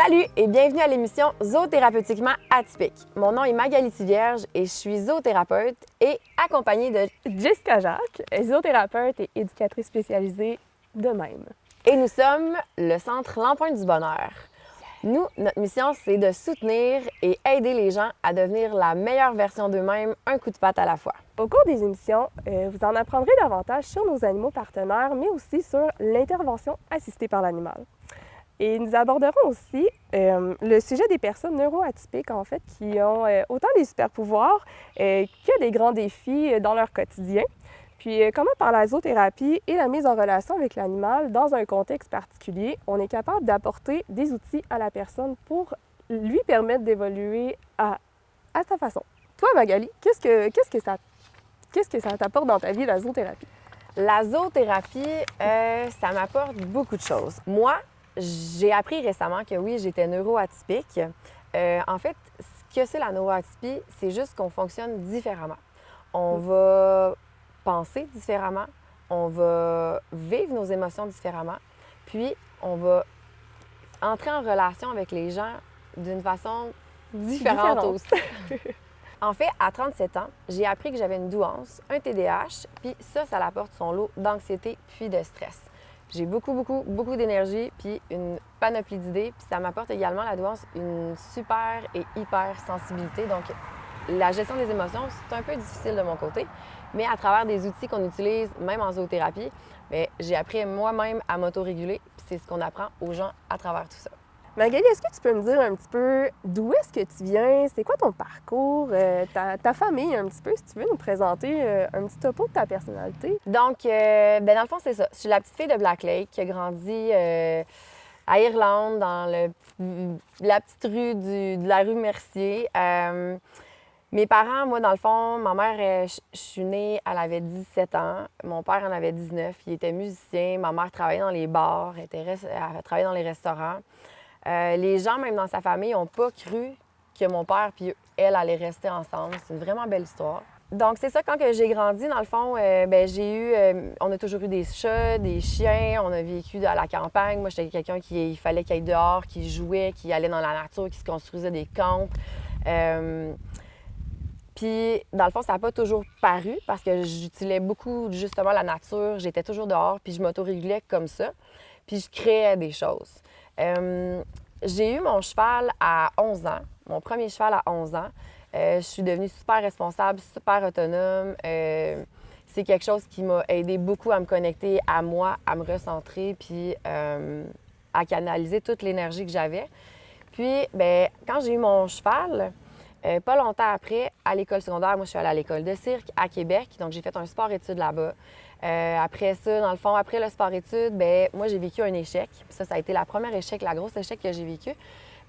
Salut et bienvenue à l'émission Zoothérapeutiquement atypique. Mon nom est Magali Tivierge et je suis zoothérapeute et accompagnée de Jessica Jacques, zoothérapeute et éducatrice spécialisée de même. Et nous sommes le Centre L'Empreinte du Bonheur. Nous, notre mission, c'est de soutenir et aider les gens à devenir la meilleure version d'eux-mêmes, un coup de patte à la fois. Au cours des émissions, vous en apprendrez davantage sur nos animaux partenaires, mais aussi sur l'intervention assistée par l'animal. Et nous aborderons aussi le sujet des personnes neuroatypiques, en fait, qui ont autant des super-pouvoirs que des grands défis dans leur quotidien. Puis comment par la zoothérapie et la mise en relation avec l'animal dans un contexte particulier, on est capable d'apporter des outils à la personne pour lui permettre d'évoluer à sa façon. Toi, Magali, qu'est-ce que ça t'apporte dans ta vie, la zoothérapie? La zoothérapie, ça m'apporte beaucoup de choses. Moi, j'ai appris récemment que oui, j'étais neuroatypique. En fait, ce que c'est la neuroatypie, c'est juste qu'on fonctionne différemment. On va penser différemment, on va vivre nos émotions différemment, puis on va entrer en relation avec les gens d'une façon différente aussi. En fait, à 37 ans, j'ai appris que j'avais une douance, un TDAH, puis ça apporte son lot d'anxiété puis de stress. J'ai beaucoup d'énergie puis une panoplie d'idées, puis ça m'apporte également, la douance, une super et hyper sensibilité. Donc, la gestion des émotions, c'est un peu difficile de mon côté, mais à travers des outils qu'on utilise, même en zoothérapie, j'ai appris moi-même à m'autoréguler, puis c'est ce qu'on apprend aux gens à travers tout ça. Magali, est-ce que tu peux me dire un petit peu d'où est-ce que tu viens? C'est quoi ton parcours, ta famille un petit peu, si tu veux nous présenter un petit topo de ta personnalité? Donc, dans le fond, c'est ça. Je suis la petite fille de Black Lake qui a grandi à Irlande, dans la petite rue de la rue Mercier. Mes parents, moi, dans le fond, ma mère, je suis née, elle avait 17 ans. Mon père en avait 19. Il était musicien. Ma mère travaillait dans les bars. Elle travaillait dans les restaurants. Les gens, même dans sa famille, n'ont pas cru que mon père et elle allaient rester ensemble. C'est une vraiment belle histoire. Donc, c'est ça, quand j'ai grandi, dans le fond, on a toujours eu des chats, des chiens, on a vécu à la campagne. Moi, j'étais quelqu'un il fallait qu'il aille dehors, qui jouait, qui allait dans la nature, qui se construisait des camps. Puis, dans le fond, ça n'a pas toujours paru parce que j'utilisais beaucoup, justement, la nature. J'étais toujours dehors, puis je m'autorégulais comme ça. Puis, je créais des choses. J'ai eu mon cheval à 11 ans, mon premier cheval à 11 ans. Je suis devenue super responsable, super autonome. C'est quelque chose qui m'a aidé beaucoup à me connecter à moi, à me recentrer, puis à canaliser toute l'énergie que j'avais. Puis, quand j'ai eu mon cheval, pas longtemps après, à l'école secondaire, moi, je suis allée à l'école de cirque à Québec. Donc, j'ai fait un sport-études là-bas. Après ça, dans le fond, après le sport-études, moi, j'ai vécu un échec. Puis ça a été la première échec, la grosse échec que j'ai vécu.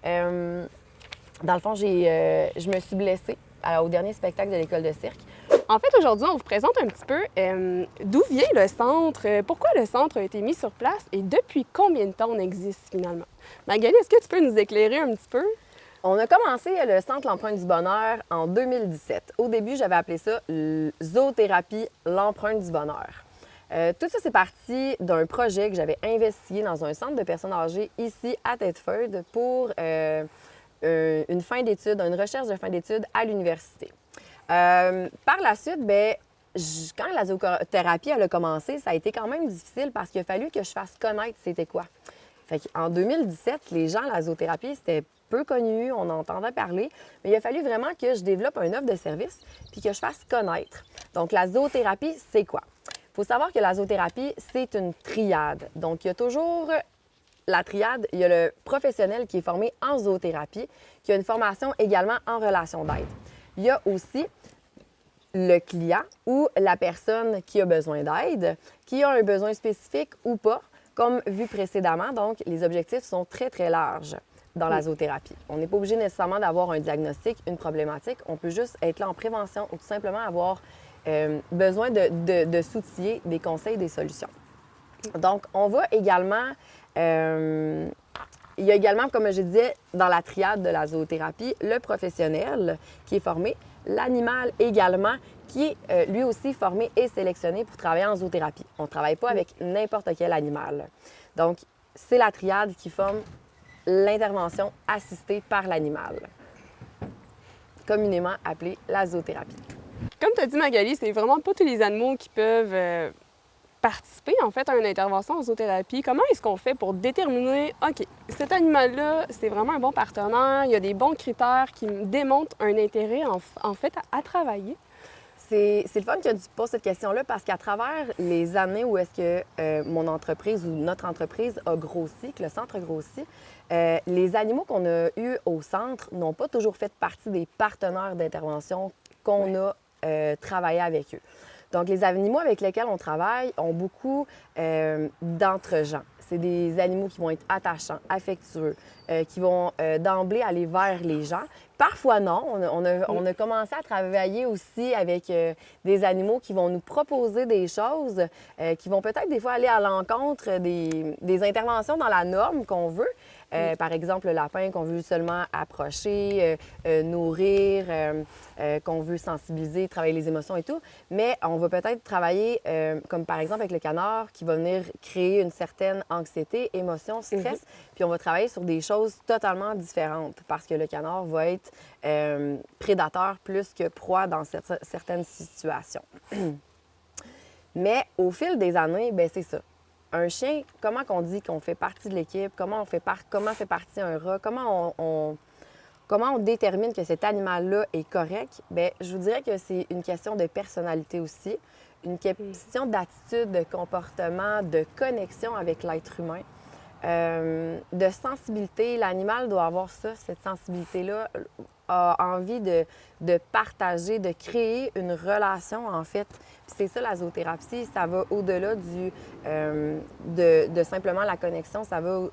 Dans le fond, je me suis blessée au dernier spectacle de l'école de cirque. En fait, aujourd'hui, on vous présente un petit peu d'où vient le centre, pourquoi le centre a été mis sur place et depuis combien de temps on existe finalement. Magali, est-ce que tu peux nous éclairer un petit peu? On a commencé le Centre L'Empreinte du Bonheur en 2017. Au début, j'avais appelé ça Zoothérapie L'Empreinte du Bonheur. Tout ça, c'est parti d'un projet que j'avais investigué dans un centre de personnes âgées ici à Thetford pour une fin d'études, une recherche de fin d'études à l'université. Par la suite, quand la zoothérapie elle a commencé, ça a été quand même difficile parce qu'il a fallu que je fasse connaître c'était quoi. Fait qu'en 2017, les gens, la zoothérapie, c'était peu connu, on entendait parler, mais il a fallu vraiment que je développe une offre de service puis que je fasse connaître. Donc, la zoothérapie, c'est quoi? Il faut savoir que la zoothérapie, c'est une triade. Donc, il y a toujours la triade, il y a le professionnel qui est formé en zoothérapie, qui a une formation également en relation d'aide. Il y a aussi le client ou la personne qui a besoin d'aide, qui a un besoin spécifique ou pas, comme vu précédemment. Donc, les objectifs sont très, très larges dans la zoothérapie. On n'est pas obligé nécessairement d'avoir un diagnostic, une problématique. On peut juste être là en prévention ou tout simplement avoir besoin de s'outiller des conseils, des solutions. Donc, on va également... il y a également, comme je disais, dans la triade de la zoothérapie, le professionnel qui est formé, l'animal également qui est lui aussi formé et sélectionné pour travailler en zoothérapie. On ne travaille pas avec n'importe quel animal. Donc, c'est la triade qui forme l'intervention assistée par l'animal, communément appelée la zoothérapie. Comme tu as dit, Magali, c'est vraiment pas tous les animaux qui peuvent participer en fait à une intervention en zoothérapie. Comment est-ce qu'on fait pour déterminer, OK, cet animal-là, c'est vraiment un bon partenaire, il y a des bons critères qui me démontrent un intérêt en fait à travailler? C'est le fun que tu poses cette question-là parce qu'à travers les années où est-ce que mon entreprise ou notre entreprise a grossi, que le centre grossit, les animaux qu'on a eus au centre n'ont pas toujours fait partie des partenaires d'intervention qu'on a travaillé avec eux. Donc, les animaux avec lesquels on travaille ont beaucoup d'entre-gens. C'est des animaux qui vont être attachants, affectueux, qui vont d'emblée aller vers les gens. Parfois, non. On a commencé à travailler aussi avec des animaux qui vont nous proposer des choses, qui vont peut-être des fois aller à l'encontre des interventions dans la norme qu'on veut. Par exemple, le lapin qu'on veut seulement approcher, nourrir, qu'on veut sensibiliser, travailler les émotions et tout. Mais on va peut-être travailler, comme par exemple avec le canard, qui va venir créer une certaine anxiété, émotion, stress. Puis on va travailler sur des choses totalement différentes parce que le canard va être prédateur plus que proie dans certaines situations. Mais au fil des années, bien, c'est ça. Un chien, comment qu'on dit qu'on fait partie de l'équipe, comment fait partie un rat, comment on détermine que cet animal-là est correct, bien, je vous dirais que c'est une question de personnalité aussi, une question d'attitude, de comportement, de connexion avec l'être humain, de sensibilité. L'animal doit avoir ça, cette sensibilité-là, a envie de partager, de créer une relation, en fait. Puis c'est ça, la zoothérapie, ça va au-delà de simplement la connexion, ça va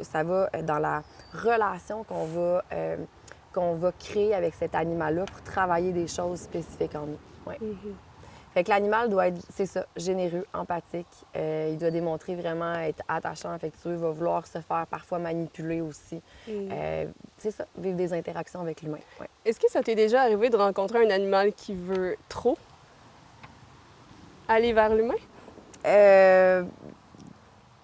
dans la relation qu'on va créer avec cet animal-là pour travailler des choses spécifiques en nous. Ouais. Fait que l'animal doit être, c'est ça, généreux, empathique. Il doit démontrer vraiment être attachant, affectueux, il va vouloir se faire parfois manipuler aussi. C'est ça, vivre des interactions avec l'humain. Ouais. Est-ce que ça t'est déjà arrivé de rencontrer un animal qui veut trop aller vers l'humain?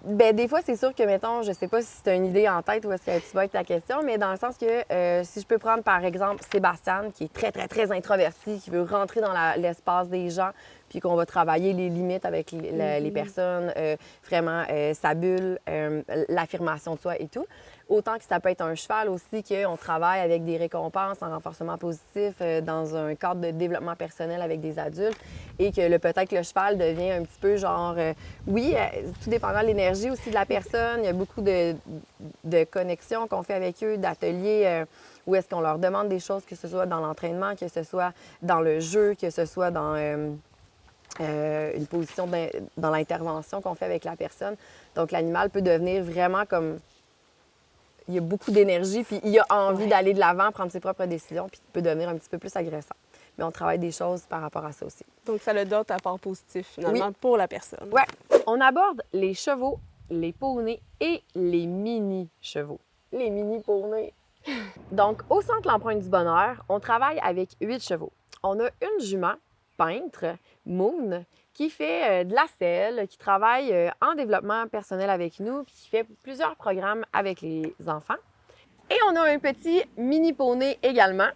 Bien, des fois, c'est sûr que, mettons, je sais pas si tu as une idée en tête où est-ce que tu vas être ta question, mais dans le sens que si je peux prendre, par exemple, Sébastien, qui est très, très, très introverti, qui veut rentrer dans l'espace des gens, puis qu'on va travailler les limites avec les personnes, vraiment sa bulle, l'affirmation de soi et tout. Autant que ça peut être un cheval aussi, qu'on travaille avec des récompenses en renforcement positif dans un cadre de développement personnel avec des adultes et que peut-être le cheval devient un petit peu genre, tout dépendant de l'énergie aussi de la personne. Il y a beaucoup de connexions qu'on fait avec eux, d'ateliers où est-ce qu'on leur demande des choses, que ce soit dans l'entraînement, que ce soit dans le jeu, que ce soit dans une position dans l'intervention qu'on fait avec la personne. Donc, l'animal peut devenir vraiment comme... Il y a beaucoup d'énergie, puis il a envie d'aller de l'avant, prendre ses propres décisions, puis il peut devenir un petit peu plus agressant. Mais on travaille des choses par rapport à ça aussi. Donc, ça le donne à part positif, finalement, pour la personne. Oui. On aborde les chevaux, les poneys et les mini-chevaux. Les mini-poneys. Donc, au Centre L'Empreinte du Bonheur, on travaille avec 8 chevaux. On a une jument, peintre, Moon, qui fait de la selle, qui travaille en développement personnel avec nous, puis qui fait plusieurs programmes avec les enfants. Et on a un petit mini poney également.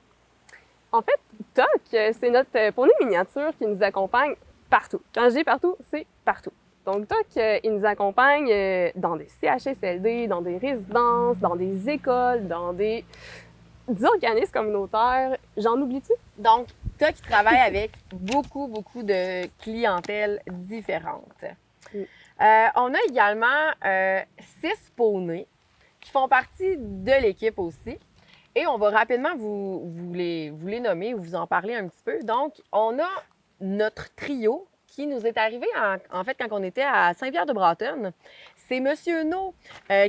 En fait, Toc, c'est notre poney miniature qui nous accompagne partout. Quand je dis partout, c'est partout. Donc, Toc, il nous accompagne dans des CHSLD, dans des résidences, dans des écoles, dans des organismes communautaires. J'en oublie-tu? Donc, Toc travaille avec beaucoup de clientèles différentes. On a également 6 poneys qui font partie de l'équipe aussi. Et on va rapidement vous les nommer ou vous en parler un petit peu. Donc, on a notre trio qui nous est arrivé, en fait, quand on était à Saint-Pierre-de-Brattonne. C'est Monsieur No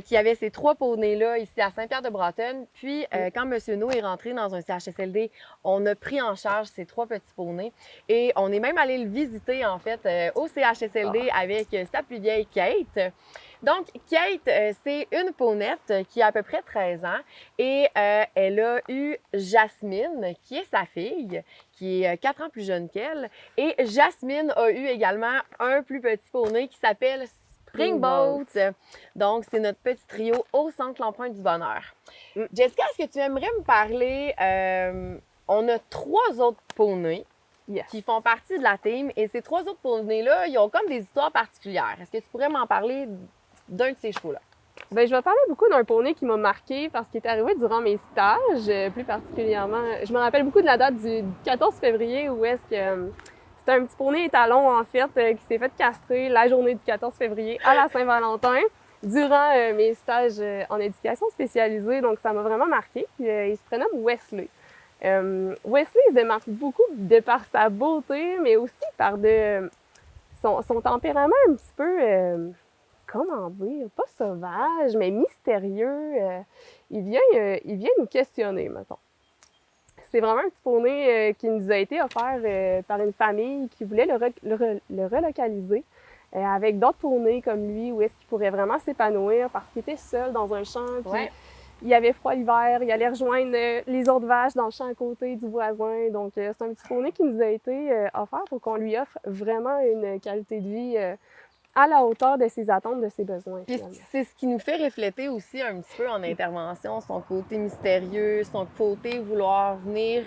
qui avait ces 3 poneys-là ici à Saint-Pierre-de-Brattonne. Puis, quand Monsieur No est rentré dans un CHSLD, on a pris en charge ces 3 petits poneys. Et on est même allé le visiter, en fait, au CHSLD avec sa plus vieille Kate. Donc, Kate, c'est une ponette qui a à peu près 13 ans et elle a eu Jasmine, qui est sa fille, qui est 4 ans plus jeune qu'elle. Et Jasmine a eu également un plus petit poney qui s'appelle Springboat. Donc, c'est notre petit trio au Centre L'Empreinte du Bonheur. Jessica, est-ce que tu aimerais me parler? On a 3 autres poneys qui font partie de la team. Et ces 3 autres poneys-là, ils ont comme des histoires particulières. Est-ce que tu pourrais m'en parler d'un de ces chevaux-là? Bien, je vais parler beaucoup d'un poney qui m'a marqué parce qu'il est arrivé durant mes stages, plus particulièrement. Je me rappelle beaucoup de la date du 14 février où est-ce que c'était un petit poney étalon, en fait, qui s'est fait castrer la journée du 14 février à la Saint-Valentin durant mes stages en éducation spécialisée. Donc, ça m'a vraiment marqué. Puis, il se prénomme Wesley. Wesley, il se démarque beaucoup de par sa beauté, mais aussi par son tempérament un petit peu... comment dire, pas sauvage, mais mystérieux. Il vient nous questionner, mettons. C'est vraiment un petit poney qui nous a été offert par une famille qui voulait le relocaliser avec d'autres poneys comme lui, où est-ce qu'il pourrait vraiment s'épanouir parce qu'il était seul dans un champ. Puis il avait froid l'hiver, il allait rejoindre les autres vaches dans le champ à côté du voisin. Donc, c'est un petit poney qui nous a été offert pour qu'on lui offre vraiment une qualité de vie à la hauteur de ses attentes, de ses besoins. Puis c'est ce qui nous fait refléter aussi un petit peu en intervention, son côté mystérieux, son côté vouloir venir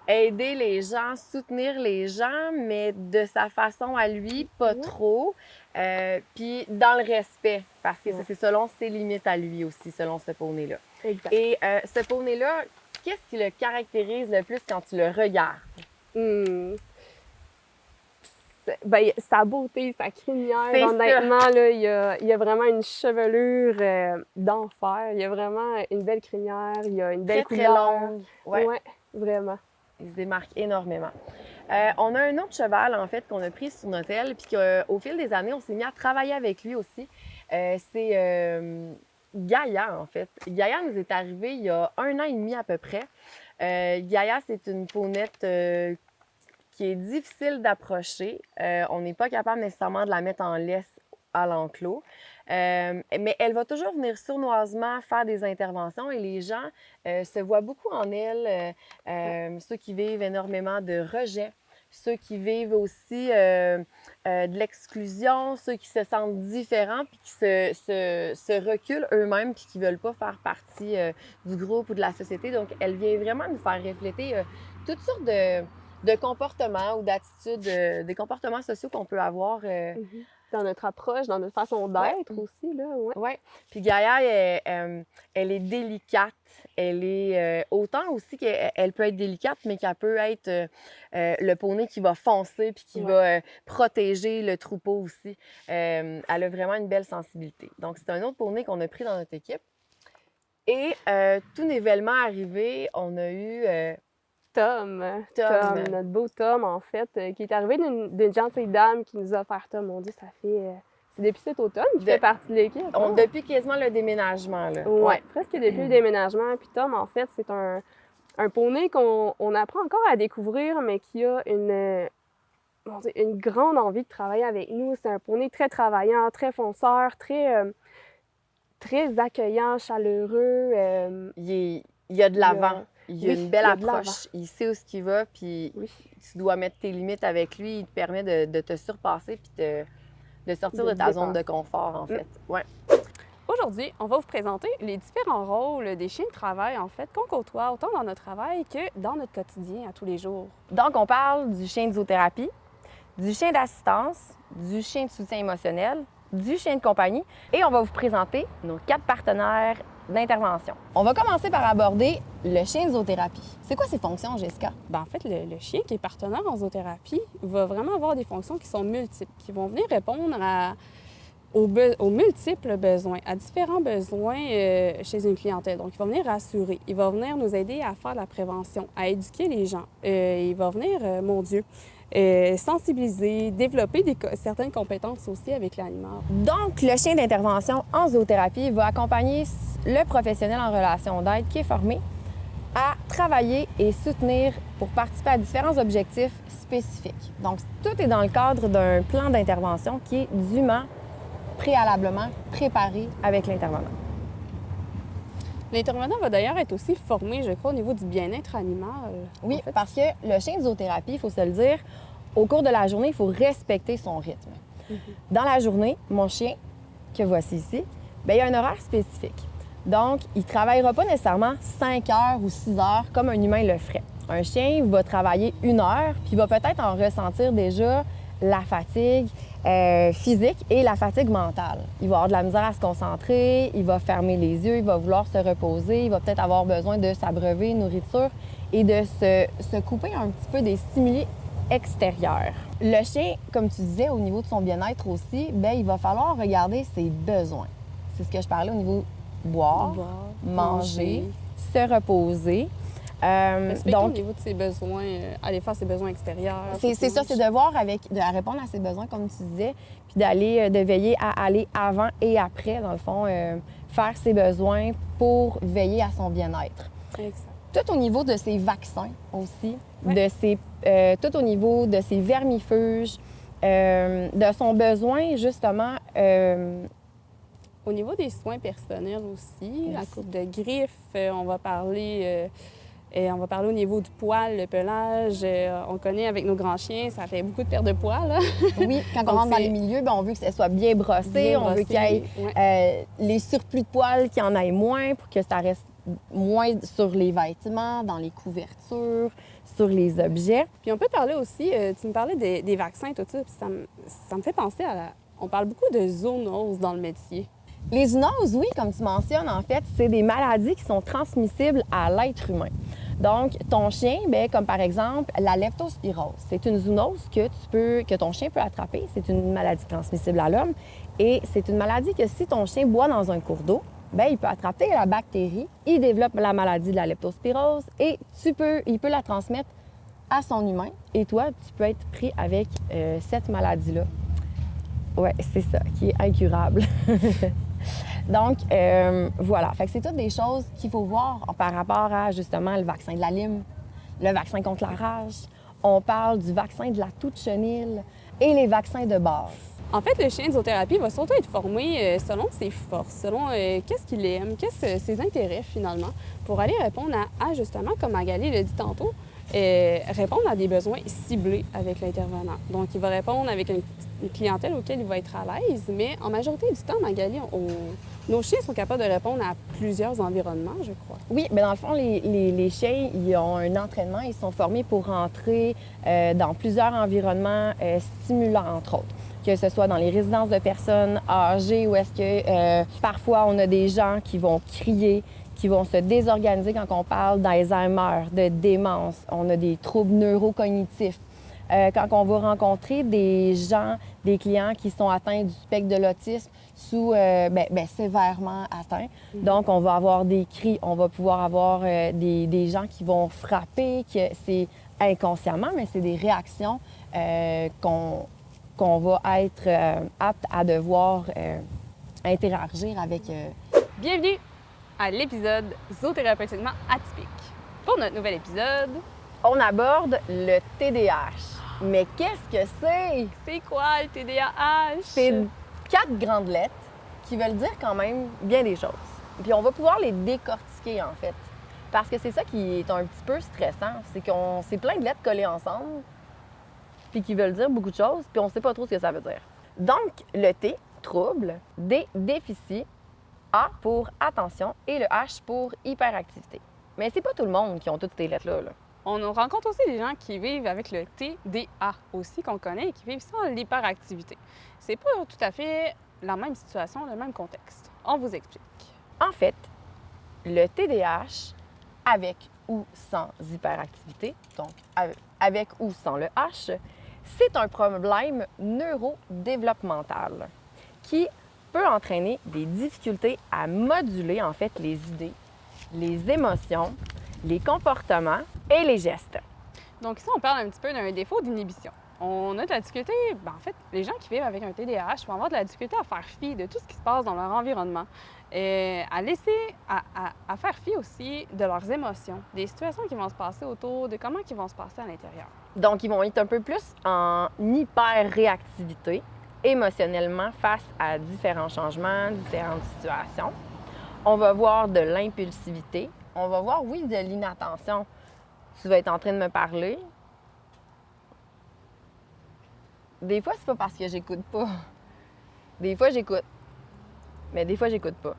aider les gens, soutenir les gens, mais de sa façon à lui, pas trop. Puis dans le respect, parce que c'est selon ses limites à lui aussi, selon ce poney-là. Exact. Et ce poney-là, qu'est-ce qui le caractérise le plus quand tu le regardes? Ben, sa beauté, sa crinière, honnêtement, là, il y a vraiment une chevelure d'enfer. Il y a vraiment une belle crinière, il y a une belle couleur. Très longue. Ouais, vraiment. Il se démarque énormément. On a un autre cheval, en fait, qu'on a pris sur notre aile, puis qu'au fil des années, on s'est mis à travailler avec lui aussi. C'est Gaïa, en fait. Gaïa nous est arrivée il y a 1 an et demi à peu près. Gaïa, c'est une ponette qui est difficile d'approcher. On n'est pas capable nécessairement de la mettre en laisse à l'enclos. Mais elle va toujours venir sournoisement faire des interventions et les gens se voient beaucoup en elle. Ceux qui vivent énormément de rejet, ceux qui vivent aussi de l'exclusion, ceux qui se sentent différents puis qui se reculent eux-mêmes puis qui ne veulent pas faire partie du groupe ou de la société. Donc, elle vient vraiment nous faire refléter toutes sortes de comportements ou d'attitudes, des comportements sociaux qu'on peut avoir. Dans notre approche, dans notre façon d'être aussi, là. Oui. Puis Gaïa, elle est délicate. Elle est autant aussi qu'elle peut être délicate, mais qu'elle peut être le poney qui va foncer puis qui va protéger le troupeau aussi. Elle a vraiment une belle sensibilité. Donc, c'est un autre poney qu'on a pris dans notre équipe. Et tout nouvellement arrivé, on a eu... Tom, notre beau Tom, en fait, qui est arrivé d'une gentille dame qui nous a offert Tom. Mon Dieu, ça fait... c'est depuis cet automne qu'il fait partie de l'équipe. Depuis quasiment le déménagement, là. Oui, presque depuis le déménagement. Puis Tom, en fait, c'est un poney qu'on apprend encore à découvrir, mais qui a une grande envie de travailler avec nous. C'est un poney très travaillant, très fonceur, très accueillant, chaleureux. Il y a de l'avant. Il a une belle approche. Il sait où il va, puis tu dois mettre tes limites avec lui. Il te permet de te surpasser puis de sortir de ta zone de confort, en fait. Ouais. Aujourd'hui, on va vous présenter les différents rôles des chiens de travail, en fait, qu'on côtoie autant dans notre travail que dans notre quotidien à tous les jours. Donc, on parle du chien de zoothérapie, du chien d'assistance, du chien de soutien émotionnel, du chien de compagnie et on va vous présenter nos 4 partenaires d'intervention. On va commencer par aborder le chien de zoothérapie. C'est quoi ses fonctions, Jessica? En fait, le chien qui est partenaire en zoothérapie va vraiment avoir des fonctions qui sont multiples, qui vont venir répondre aux multiples besoins, à différents besoins chez une clientèle. Donc, il va venir rassurer, il va venir nous aider à faire de la prévention, à éduquer les gens. Il va venir, sensibiliser, développer certaines compétences aussi avec l'animal. Donc, le chien d'intervention en zoothérapie va accompagner le professionnel en relation d'aide qui est formé à travailler et soutenir pour participer à différents objectifs spécifiques. Donc, tout est dans le cadre d'un plan d'intervention qui est dûment, préalablement préparé avec l'intervenant. L'intervenant va d'ailleurs être aussi formé, je crois, au niveau du bien-être animal. Oui, parce que le chien de zoothérapie, il faut se le dire, au cours de la journée, il faut respecter son rythme. Dans la journée, mon chien, que voici ici, bien, il y a un horaire spécifique. Donc, il ne travaillera pas nécessairement 5 heures ou 6 heures comme un humain le ferait. Un chien va travailler 1 heure, puis il va peut-être en ressentir déjà la fatigue physique et la fatigue mentale. Il va avoir de la misère à se concentrer, il va fermer les yeux, il va vouloir se reposer, il va peut-être avoir besoin de s'abreuver, nourriture et de se couper un petit peu des stimuli extérieurs. Le chien, comme tu disais, au niveau de son bien-être aussi, bien, il va falloir regarder ses besoins. C'est ce que je parlais au niveau boire, manger, se reposer. Donc, au niveau de ses besoins, aller faire ses besoins extérieurs. C'est ça, c'est de voir de répondre à ses besoins, comme tu disais, puis de veiller à aller avant et après, dans le fond, faire ses besoins pour veiller à son bien-être. Exact. Tout au niveau de ses vaccins aussi, tout au niveau de ses vermifuges, de son besoin, justement. Au niveau des soins personnels aussi, la coupe de griffes, on va parler au niveau du poil, le pelage. On connaît avec nos grands chiens, ça fait beaucoup de pertes de poils. Là. Oui, quand on rentre dans les milieux, bien, on veut que ça soit bien brossé, on veut qu'il y ait les surplus de poils, qu'il y en ait moins pour que ça reste moins sur les vêtements, dans les couvertures, sur les objets. Puis on peut parler aussi, tu me parlais des vaccins et tout ça, puis ça me fait penser on parle beaucoup de zoonoses dans le métier. Les zoonoses, oui, comme tu mentionnes, en fait, c'est des maladies qui sont transmissibles à l'être humain. Donc, ton chien, bien, comme par exemple la leptospirose, c'est une zoonose que ton chien peut attraper. C'est une maladie transmissible à l'homme et c'est une maladie que si ton chien boit dans un cours d'eau, bien, il peut attraper la bactérie, il développe la maladie de la leptospirose et il peut la transmettre à son humain et toi, tu peux être pris avec cette maladie-là. Oui, c'est ça, qui est incurable. Donc, voilà. Fait que c'est toutes des choses qu'il faut voir par rapport à, justement, le vaccin de la lime, le vaccin contre la rage. On parle du vaccin de la toux de chenille et les vaccins de base. En fait, le chien de zoothérapie va surtout être formé selon ses forces, selon qu'est-ce qu'il aime, ses intérêts, finalement, pour aller répondre à justement, comme Magali l'a dit tantôt, répondre à des besoins ciblés avec l'intervenant. Donc, il va répondre avec une clientèle auquel il va être à l'aise, mais en majorité du temps, Magali, nos chiens sont capables de répondre à plusieurs environnements, je crois. Oui, bien dans le fond, les chiens, ils ont un entraînement, ils sont formés pour rentrer dans plusieurs environnements stimulants, entre autres. Que ce soit dans les résidences de personnes âgées ou est-ce que parfois on a des gens qui vont crier, qui vont se désorganiser quand on parle d'Alzheimer, de démence. On a des troubles neurocognitifs. Quand on va rencontrer des clients qui sont atteints du spectre de l'autisme sévèrement atteints. Donc, on va avoir des cris, on va pouvoir avoir des gens qui vont frapper, que c'est inconsciemment, mais c'est des réactions qu'on va être apte à devoir interagir avec. Bienvenue à l'épisode Zoothérapeutiquement atypique. Pour notre nouvel épisode, on aborde le TDAH. Mais qu'est-ce que c'est? C'est quoi le TDAH? C'est 4 grandes lettres qui veulent dire quand même bien des choses. Puis on va pouvoir les décortiquer, en fait. Parce que c'est ça qui est un petit peu stressant. C'est plein de lettres collées ensemble, puis qui veulent dire beaucoup de choses, puis on ne sait pas trop ce que ça veut dire. Donc, le T, trouble, D, déficit, A pour attention et le H pour hyperactivité. Mais c'est pas tout le monde qui ont toutes ces lettres-là. On rencontre aussi des gens qui vivent avec le TDA aussi, qu'on connaît, et qui vivent sans l'hyperactivité. C'est pas tout à fait la même situation, le même contexte. On vous explique. En fait, le TDAH, avec ou sans hyperactivité, donc avec ou sans le H, c'est un problème neurodéveloppemental qui peut entraîner des difficultés à moduler, en fait, les idées, les émotions, les comportements et les gestes. Donc ici, on parle un petit peu d'un défaut d'inhibition. On a de la difficulté, en fait, les gens qui vivent avec un TDAH vont avoir de la difficulté à faire fi de tout ce qui se passe dans leur environnement, et à faire fi aussi de leurs émotions, des situations qui vont se passer autour, de comment ils vont se passer à l'intérieur. Donc, ils vont être un peu plus en hyper-réactivité émotionnellement face à différents changements, différentes situations. On va voir de l'impulsivité. On va voir, oui, de l'inattention. Tu vas être en train de me parler. Des fois, c'est pas parce que j'écoute pas. Des fois, j'écoute. Mais des fois, j'écoute pas.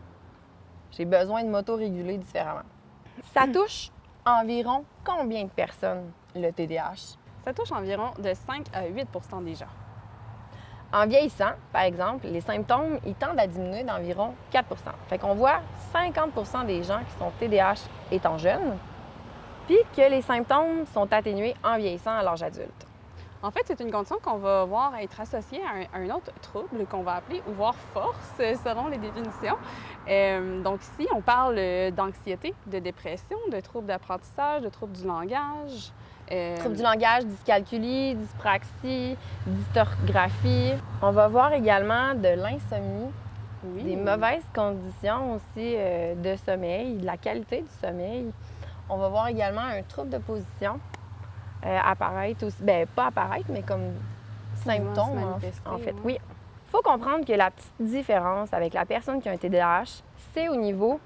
J'ai besoin de m'auto-réguler différemment. Ça touche environ combien de personnes, le TDAH? Ça touche environ de 5 à 8 des gens. En vieillissant, par exemple, les symptômes, ils tendent à diminuer d'environ 4 Fait qu'on voit 50 des gens qui sont TDAH étant jeunes, puis que les symptômes sont atténués en vieillissant à l'âge adulte. En fait, c'est une condition qu'on va voir être associée à un autre trouble qu'on va appeler ou voir force selon les définitions. Donc ici, on parle d'anxiété, de dépression, de troubles d'apprentissage, de troubles du langage. Troubles du langage, dyscalculie, dyspraxie, dystorgraphie. On va voir également de l'insomnie, des mauvaises conditions aussi de sommeil, de la qualité du sommeil. On va voir également un trouble de position apparaître aussi, bien pas apparaître, mais comme symptômes en fait. Oui. Il faut comprendre que la petite différence avec la personne qui a un TDAH, c'est au niveau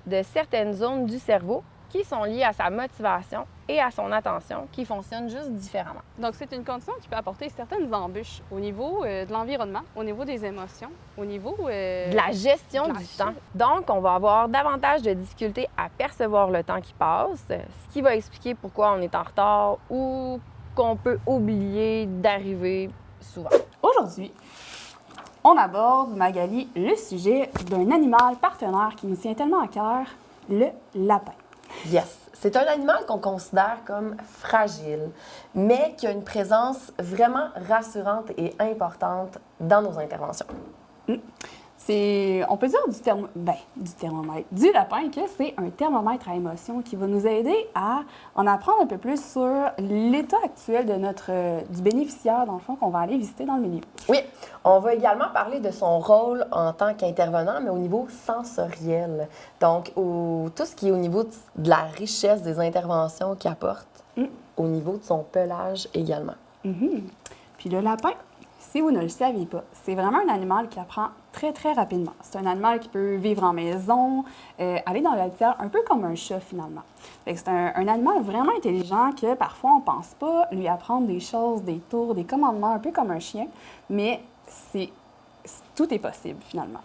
de certaines zones du cerveau qui sont liées à sa motivation et à son attention, qui fonctionnent juste différemment. Donc, c'est une condition qui peut apporter certaines embûches au niveau de l'environnement, au niveau des émotions, au niveau de la gestion du temps. Donc, on va avoir davantage de difficultés à percevoir le temps qui passe, ce qui va expliquer pourquoi on est en retard ou qu'on peut oublier d'arriver souvent. Aujourd'hui, on aborde, Magali, le sujet d'un animal partenaire qui nous tient tellement à cœur, le lapin. Yes. C'est un animal qu'on considère comme fragile, mais qui a une présence vraiment rassurante et importante dans nos interventions. On peut dire du lapin que c'est un thermomètre à émotions qui va nous aider à en apprendre un peu plus sur l'état actuel du bénéficiaire, dans le fond, qu'on va aller visiter dans le milieu. Oui, on va également parler de son rôle en tant qu'intervenant, mais au niveau sensoriel. Donc, tout ce qui est au niveau de la richesse des interventions qu'il apporte, au niveau de son pelage également. Puis le lapin, si vous ne le saviez pas, c'est vraiment un animal qui apprend très, très rapidement. C'est un animal qui peut vivre en maison, aller dans la litière, un peu comme un chat, finalement. Fait que c'est un animal vraiment intelligent que, parfois, on ne pense pas lui apprendre des choses, des tours, des commandements, un peu comme un chien, mais tout est possible, finalement.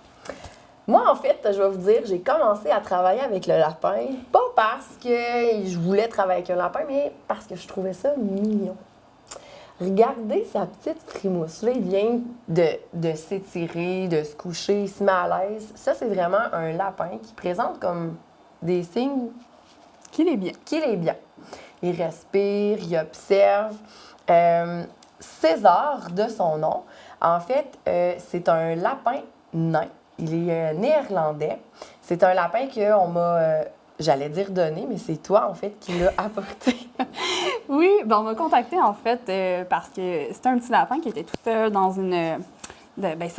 Moi, en fait, je vais vous dire, j'ai commencé à travailler avec le lapin, pas parce que je voulais travailler avec un lapin, mais parce que je trouvais ça mignon. Regardez sa petite frimousse. Là, il vient de s'étirer, de se coucher, il se met à l'aise. Ça, c'est vraiment un lapin qui présente comme des signes qu'il est bien. Qu'il est bien. Il respire, il observe. César, de son nom, en fait, c'est un lapin nain. Il est néerlandais. C'est un lapin qu'on m'a... j'allais dire donné, mais c'est toi, en fait, qui l'as apporté. Oui, on m'a contacté, en fait, parce que c'était un petit lapin qui était tout seul dans sur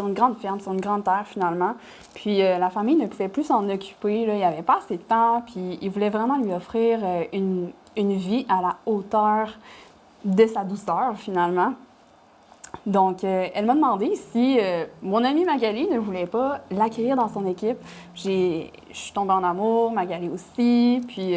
une grande ferme, sur une grande terre, finalement. Puis la famille ne pouvait plus s'en occuper, là, il n'y avait pas assez de temps, puis il voulait vraiment lui offrir une vie à la hauteur de sa douceur, finalement. Donc, elle m'a demandé si mon amie Magali ne voulait pas l'accueillir dans son équipe. Je suis tombée en amour, Magali aussi, puis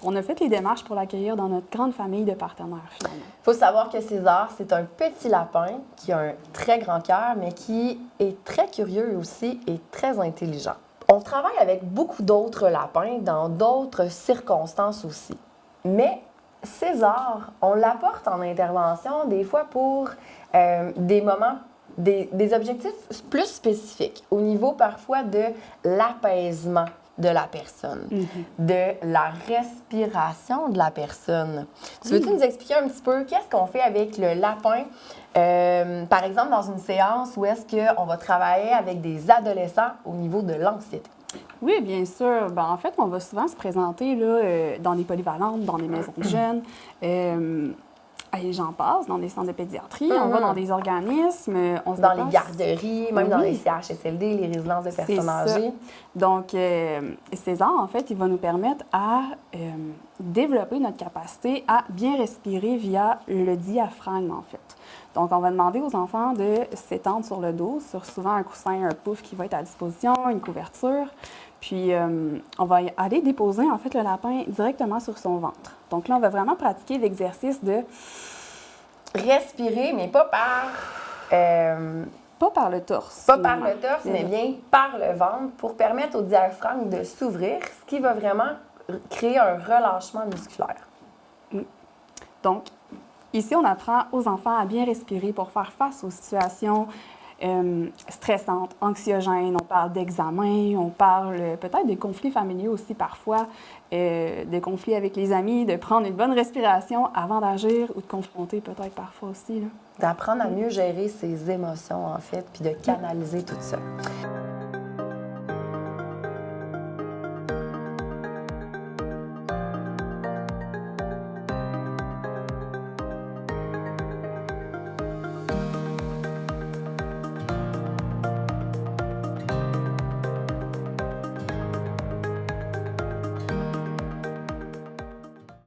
on a fait les démarches pour l'accueillir dans notre grande famille de partenaires, finalement. Il faut savoir que César, c'est un petit lapin qui a un très grand cœur, mais qui est très curieux aussi et très intelligent. On travaille avec beaucoup d'autres lapins dans d'autres circonstances aussi. Mais César, on l'apporte en intervention des fois pour des moments, des objectifs plus spécifiques, au niveau parfois de l'apaisement de la personne, de la respiration de la personne. Tu veux-tu nous expliquer un petit peu qu'est-ce qu'on fait avec le lapin, par exemple dans une séance où est-ce qu'on va travailler avec des adolescents au niveau de l'anxiété? Oui, bien sûr. En fait, on va souvent se présenter là, dans des polyvalentes, dans des maisons de jeunes. J'en passe, dans des centres de pédiatrie, on va dans des organismes, on se dans déplace. Les garderies, même dans les CHSLD, les résidences de personnes âgées. Donc, César, en fait, il va nous permettre à développer notre capacité à bien respirer via le diaphragme, en fait. Donc, on va demander aux enfants de s'étendre sur le dos, sur souvent un coussin, un pouf qui va être à disposition, une couverture. Puis, on va aller déposer, en fait, le lapin directement sur son ventre. Donc là, on va vraiment pratiquer l'exercice de respirer, mais pas par le torse. pas par le torse, mais bien par le ventre pour permettre au diaphragme de s'ouvrir, ce qui va vraiment créer un relâchement musculaire. Donc, ici, on apprend aux enfants à bien respirer pour faire face aux situations stressantes, anxiogènes. On parle d'examen, on parle peut-être des conflits familiaux aussi parfois, des conflits avec les amis, de prendre une bonne respiration avant d'agir ou de confronter peut-être parfois aussi. D'apprendre à mieux gérer ses émotions, en fait, puis de canaliser tout ça.